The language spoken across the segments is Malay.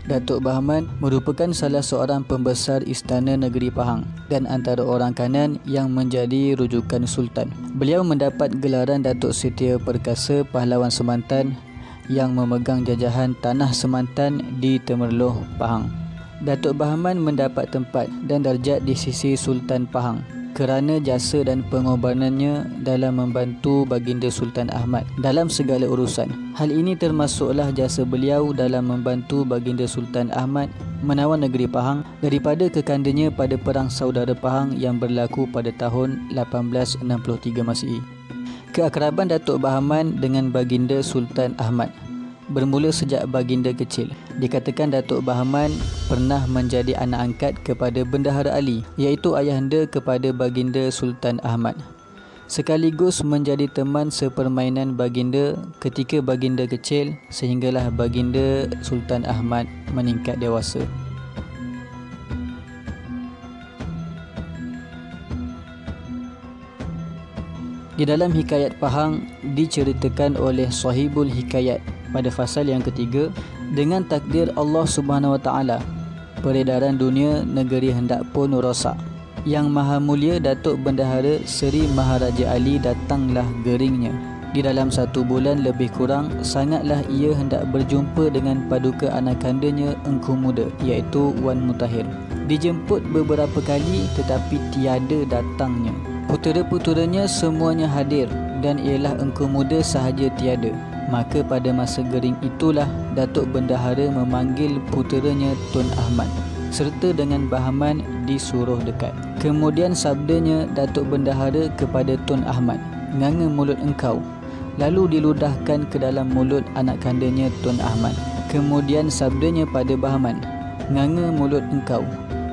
Datuk Bahman merupakan salah seorang pembesar Istana Negeri Pahang dan antara orang kanan yang menjadi rujukan Sultan. Beliau mendapat gelaran Datuk Setia Perkasa Pahlawan Semantan yang memegang jajahan Tanah Semantan di Temerloh, Pahang. Datuk Bahman mendapat tempat dan darjat di sisi Sultan Pahang kerana jasa dan pengorbanannya dalam membantu baginda Sultan Ahmad dalam segala urusan. Hal ini termasuklah jasa beliau dalam membantu baginda Sultan Ahmad menawan negeri Pahang daripada kekandanya pada Perang Saudara Pahang yang berlaku pada tahun 1863 Masihi. Keakraban Datuk Bahman dengan baginda Sultan Ahmad bermula sejak baginda kecil. Dikatakan Datuk Bahman pernah menjadi anak angkat kepada Bendahara Ali, iaitu ayahanda kepada baginda Sultan Ahmad, sekaligus menjadi teman sepermainan baginda ketika baginda kecil sehinggalah baginda Sultan Ahmad meningkat dewasa. Di dalam Hikayat Pahang diceritakan oleh Sahibul Hikayat pada fasal yang ketiga, dengan takdir Allah Subhanahu Wa Taala, peredaran dunia negeri hendak pun rosak. Yang Maha Mulia Datuk Bendahara Seri Maharaja Ali datanglah geringnya. Di dalam 1 bulan lebih kurang, sangatlah ia hendak berjumpa dengan paduka anakandanya Engku Muda, iaitu Wan Mutahir. Dijemput beberapa kali tetapi tiada datangnya. Putera-puteranya semuanya hadir dan ialah Engku Muda sahaja tiada. Maka pada masa gering itulah Datuk Bendahara memanggil puteranya Tun Ahmad serta dengan Bahman disuruh dekat. Kemudian sabdanya Datuk Bendahara kepada Tun Ahmad, "Nganga mulut engkau." Lalu diludahkan ke dalam mulut anak kandanya Tun Ahmad. Kemudian sabdanya pada Bahman, "Nganga mulut engkau."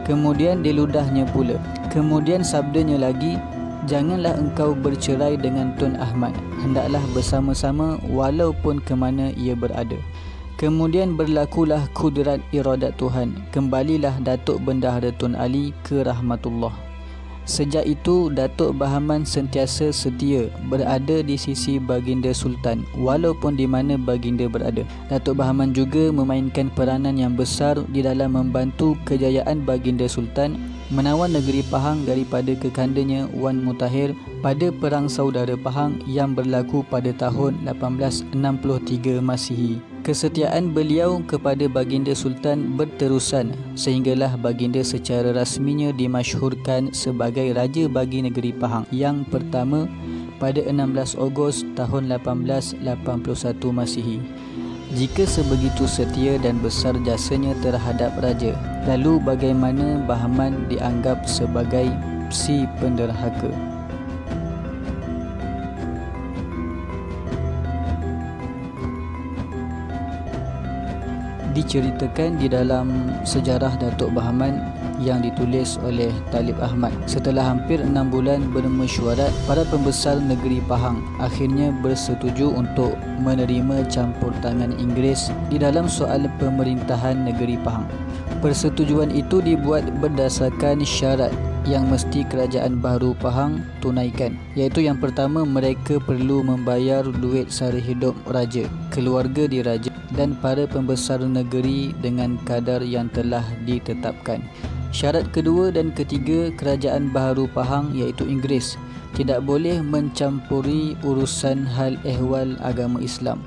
Kemudian diludahnya pula. Kemudian sabdanya lagi, "Janganlah engkau bercerai dengan Tun Ahmad, hendaklah bersama-sama walaupun ke mana ia berada." Kemudian berlakulah kudrat iradat Tuhan, kembalilah Datuk Bendahara Tun Ali ke rahmatullah. Sejak itu Datuk Bahman sentiasa setia berada di sisi baginda Sultan walaupun di mana baginda berada. Datuk Bahman juga memainkan peranan yang besar di dalam membantu kejayaan baginda Sultan menawan negeri Pahang daripada kekandanya Wan Mutahir pada Perang Saudara Pahang yang berlaku pada tahun 1863 Masihi. Kesetiaan beliau kepada baginda Sultan berterusan sehinggalah baginda secara rasminya dimasyhurkan sebagai Raja bagi negeri Pahang yang pertama pada 16 Ogos tahun 1881 Masihi. Jika sebegitu setia dan besar jasanya terhadap raja, lalu bagaimana Bahman dianggap sebagai si penderhaka? Diceritakan di dalam sejarah Datuk Bahman yang ditulis oleh Talib Ahmad, setelah hampir 6 bulan bermesyuarat, para pembesar negeri Pahang akhirnya bersetuju untuk menerima campur tangan Inggeris di dalam soal pemerintahan negeri Pahang. Persetujuan itu dibuat berdasarkan syarat yang mesti kerajaan baru Pahang tunaikan, iaitu yang pertama, mereka perlu membayar duit sara hidup raja, keluarga diraja dan para pembesar negeri dengan kadar yang telah ditetapkan. Syarat kedua dan ketiga, kerajaan baharu Pahang iaitu Inggeris tidak boleh mencampuri urusan hal ehwal agama Islam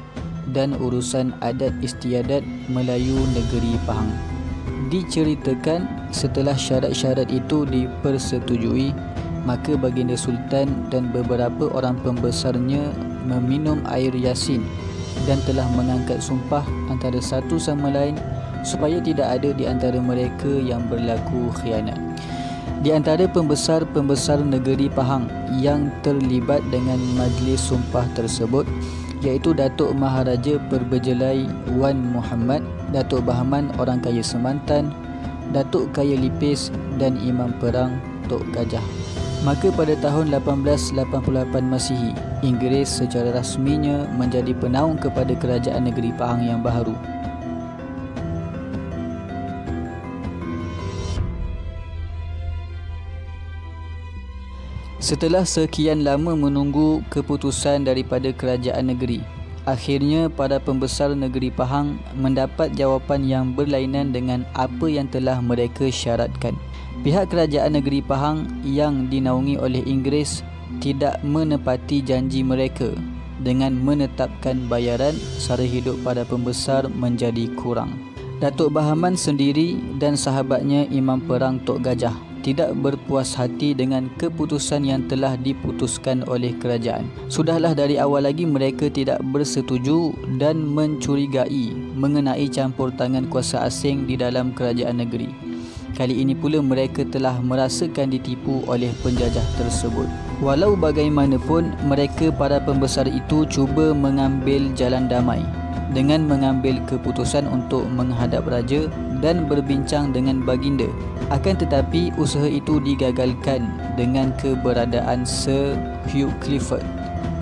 dan urusan adat istiadat Melayu negeri Pahang. Diceritakan setelah syarat-syarat itu dipersetujui, maka baginda Sultan dan beberapa orang pembesarnya meminum air Yasin dan telah mengangkat sumpah antara satu sama lain supaya tidak ada di antara mereka yang berlaku khianat. Di antara pembesar-pembesar negeri Pahang yang terlibat dengan majlis sumpah tersebut iaitu Datuk Maharaja Perbejelai Wan Muhammad, Datuk Bahman Orang Kaya Semantan, Datuk Kaya Lipis dan Imam Perang Tok Gajah. Maka pada tahun 1888 Masihi, Inggeris secara rasminya menjadi penaung kepada kerajaan negeri Pahang yang baharu. Setelah sekian lama menunggu keputusan daripada kerajaan negeri, akhirnya para pembesar negeri Pahang mendapat jawapan yang berlainan dengan apa yang telah mereka syaratkan. Pihak kerajaan negeri Pahang yang dinaungi oleh Inggeris tidak menepati janji mereka dengan menetapkan bayaran sara hidup pada pembesar menjadi kurang. Datuk Bahaman sendiri dan sahabatnya Imam Perang Tok Gajah tidak berpuas hati dengan keputusan yang telah diputuskan oleh kerajaan. Sudahlah dari awal lagi mereka tidak bersetuju dan mencurigai mengenai campur tangan kuasa asing di dalam kerajaan negeri. Kali ini pula mereka telah merasakan ditipu oleh penjajah tersebut. Walau bagaimanapun, mereka para pembesar itu cuba mengambil jalan damai dengan mengambil keputusan untuk menghadap raja dan berbincang dengan baginda. Akan tetapi usaha itu digagalkan dengan keberadaan Sir Hugh Clifford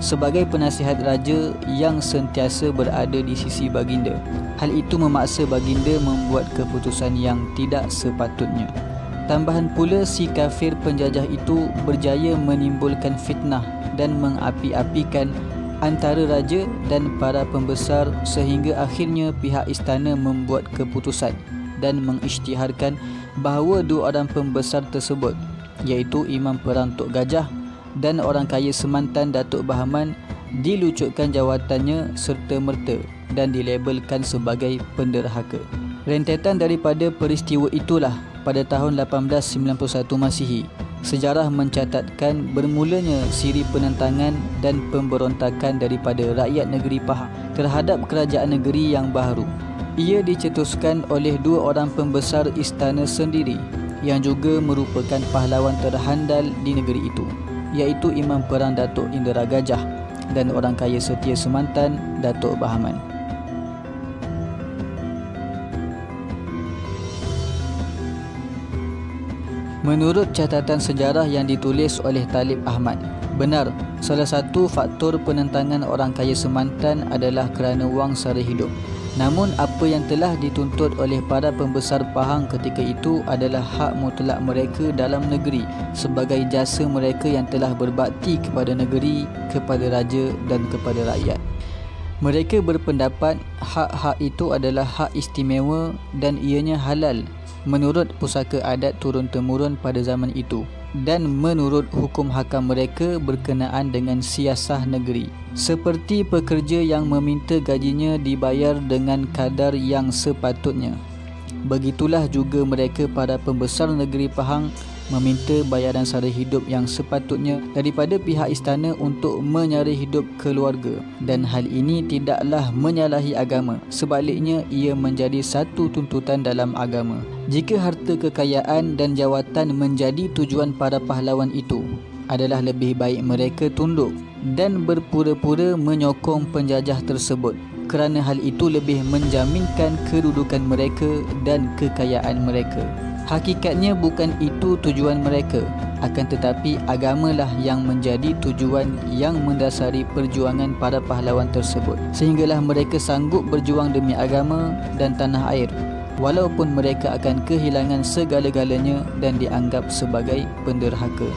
sebagai penasihat raja yang sentiasa berada di sisi baginda. Hal itu memaksa baginda membuat keputusan yang tidak sepatutnya. Tambahan pula, si kafir penjajah itu berjaya menimbulkan fitnah dan mengapi-apikan antara raja dan para pembesar sehingga akhirnya pihak istana membuat keputusan dan mengisytiharkan bahawa dua orang pembesar tersebut, iaitu Imam Perang Tok Gajah dan orang kaya semantan Datuk Bahaman, dilucutkan jawatannya serta-merta dan dilabelkan sebagai penderhaka. Rentetan daripada peristiwa itulah pada tahun 1891 Masihi, sejarah mencatatkan bermulanya siri penentangan dan pemberontakan daripada rakyat negeri Pahang terhadap kerajaan negeri yang baharu. Ia dicetuskan oleh dua orang pembesar istana sendiri yang juga merupakan pahlawan terhandal di negeri itu, iaitu Imam Perang Datuk Indra Gajah dan orang kaya setia semantan Datuk Bahaman. Menurut catatan sejarah yang ditulis oleh Talib Ahmad, benar, salah satu faktor penentangan orang kaya semantan adalah kerana wang sara hidup. Namun apa yang telah dituntut oleh para pembesar Pahang ketika itu adalah hak mutlak mereka dalam negeri sebagai jasa mereka yang telah berbakti kepada negeri, kepada raja dan kepada rakyat. Mereka berpendapat hak-hak itu adalah hak istimewa dan ianya halal menurut pusaka adat turun-temurun pada zaman itu dan menurut hukum hakam mereka berkenaan dengan siasah negeri, seperti pekerja yang meminta gajinya dibayar dengan kadar yang sepatutnya. Begitulah juga mereka para pembesar negeri Pahang meminta bayaran sara hidup yang sepatutnya daripada pihak istana untuk menyara hidup keluarga, dan hal ini tidaklah menyalahi agama. Sebaliknya, ia menjadi satu tuntutan dalam agama. Jika harta kekayaan dan jawatan menjadi tujuan para pahlawan itu, adalah lebih baik mereka tunduk dan berpura-pura menyokong penjajah tersebut, kerana hal itu lebih menjaminkan kedudukan mereka dan kekayaan mereka. Hakikatnya bukan itu tujuan mereka, akan tetapi agamalah yang menjadi tujuan yang mendasari perjuangan para pahlawan tersebut, sehinggalah mereka sanggup berjuang demi agama dan tanah air, walaupun mereka akan kehilangan segala-galanya dan dianggap sebagai penderhaka.